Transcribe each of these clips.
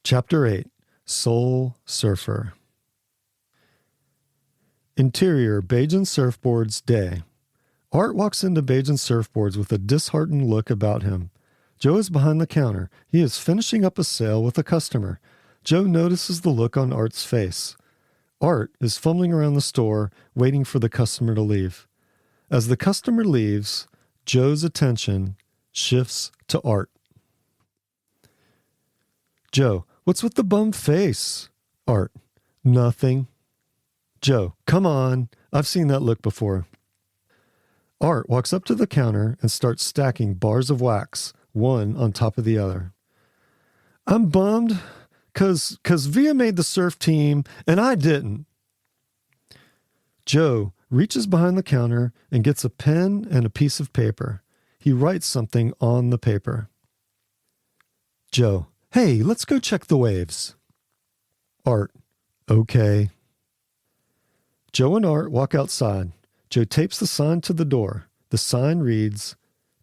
Chapter 8, Soul Surfer. Interior, Bajan Surfboards Day. Art walks into Bajan Surfboards with a disheartened look about him. Joe is behind the counter. He is finishing up a sale with a customer. Joe notices the look on Art's face. Art is fumbling around the store, waiting for the customer to leave. As the customer leaves, Joe's attention shifts to Art. Joe, what's with the bum face? Art, nothing. Joe, come on. I've seen that look before. Art walks up to the counter and starts stacking bars of wax, one on top of the other. I'm bummed because Via made the surf team and I didn't. Joe reaches behind the counter and gets a pen and a piece of paper. He writes something on the paper. Joe, hey, let's go check the waves. Art, okay. Joe and Art walk outside. Joe tapes the sign to the door. The sign reads,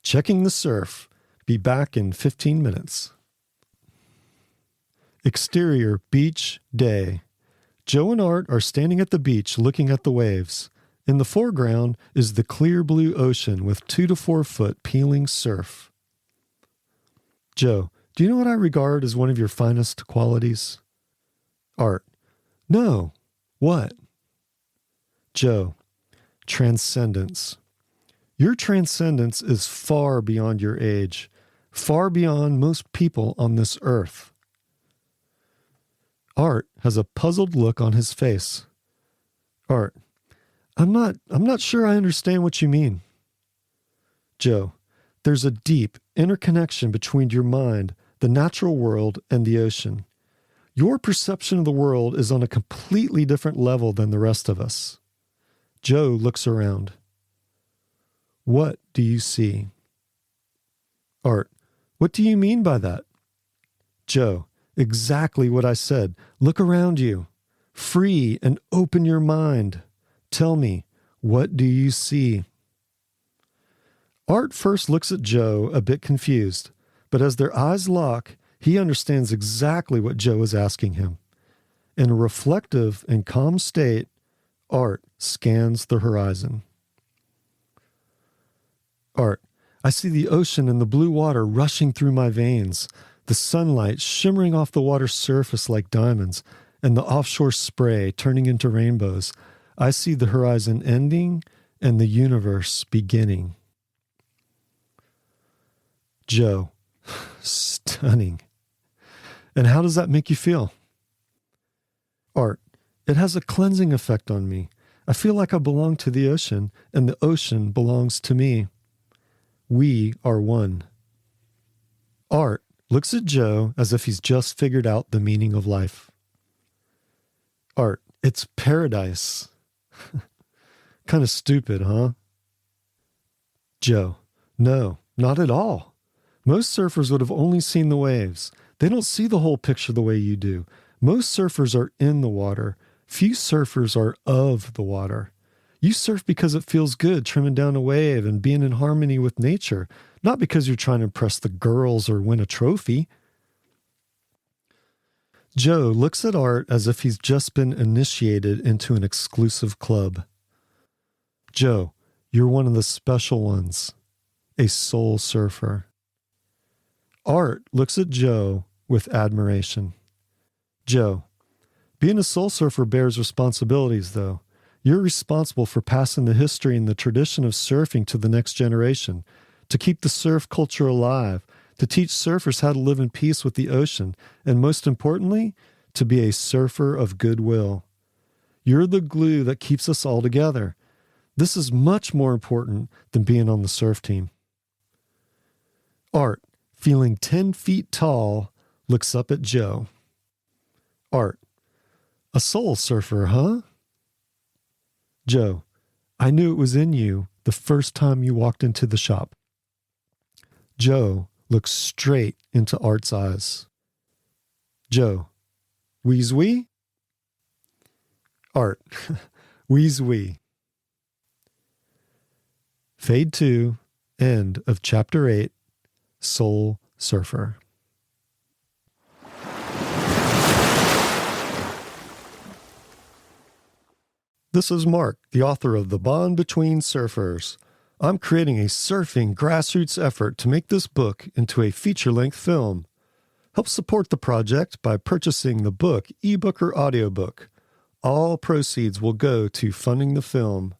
"Checking the surf. Be back in 15 minutes." Exterior, beach, day. Joe and Art are standing at the beach looking at the waves. In the foreground is the clear blue ocean with 2 to 4 foot peeling surf. Joe, do you know what I regard as one of your finest qualities? Art, no. What? Joe, transcendence. Your transcendence is far beyond your age, far beyond most people on this earth. Art has a puzzled look on his face. Art, I'm not sure I understand what you mean. Joe, there's a deep interconnection between your mind, the natural world, and the ocean. Your perception of the world is on a completely different level than the rest of us. Joe looks around. What do you see? Art, what do you mean by that? Joe, exactly what I said. Look around you. Free and open your mind. Tell me, what do you see? Art first looks at Joe a bit confused, but as their eyes lock, he understands exactly what Joe is asking him. In a reflective and calm state, Art scans the horizon. Art, I see the ocean and the blue water rushing through my veins, the sunlight shimmering off the water's surface like diamonds, and the offshore spray turning into rainbows. I see the horizon ending and the universe beginning. Joe, stunning. And how does that make you feel? Art, it has a cleansing effect on me. I feel like I belong to the ocean, and the ocean belongs to me. We are one. Art looks at Joe as if he's just figured out the meaning of life. Art, it's paradise. Kind of stupid, huh? Joe, no, not at all. Most surfers would have only seen the waves. They don't see the whole picture the way you do. Most surfers are in the water. Few surfers are of the water. You surf because it feels good trimming down a wave and being in harmony with nature, not because you're trying to impress the girls or win a trophy. Joe looks at Art as if he's just been initiated into an exclusive club. Joe, you're one of the special ones, a soul surfer. Art looks at Joe with admiration. Joe, being a soul surfer bears responsibilities, though. You're responsible for passing the history and the tradition of surfing to the next generation, to keep the surf culture alive, to teach surfers how to live in peace with the ocean, and most importantly, to be a surfer of goodwill. You're the glue that keeps us all together. This is much more important than being on the surf team. Art, feeling 10 feet tall, looks up at Joe. Art, a soul surfer, huh? Joe, I knew it was in you the first time you walked into the shop. Joe looks straight into Art's eyes. Joe, wheeze-wee? Art, wheeze-wee. Fade 2, end of Chapter 8, Soul Surfer. This is Mark, the author of The Bond Between Surfers. I'm creating a surfing grassroots effort to make this book into a feature-length film. Help support the project by purchasing the book, ebook, or audiobook. All proceeds will go to funding the film.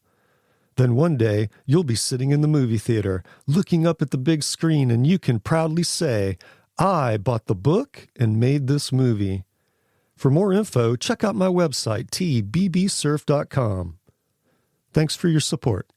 Then one day, you'll be sitting in the movie theater, looking up at the big screen, and you can proudly say, I bought the book and made this movie. For more info, check out my website, tbbsurf.com. Thanks for your support.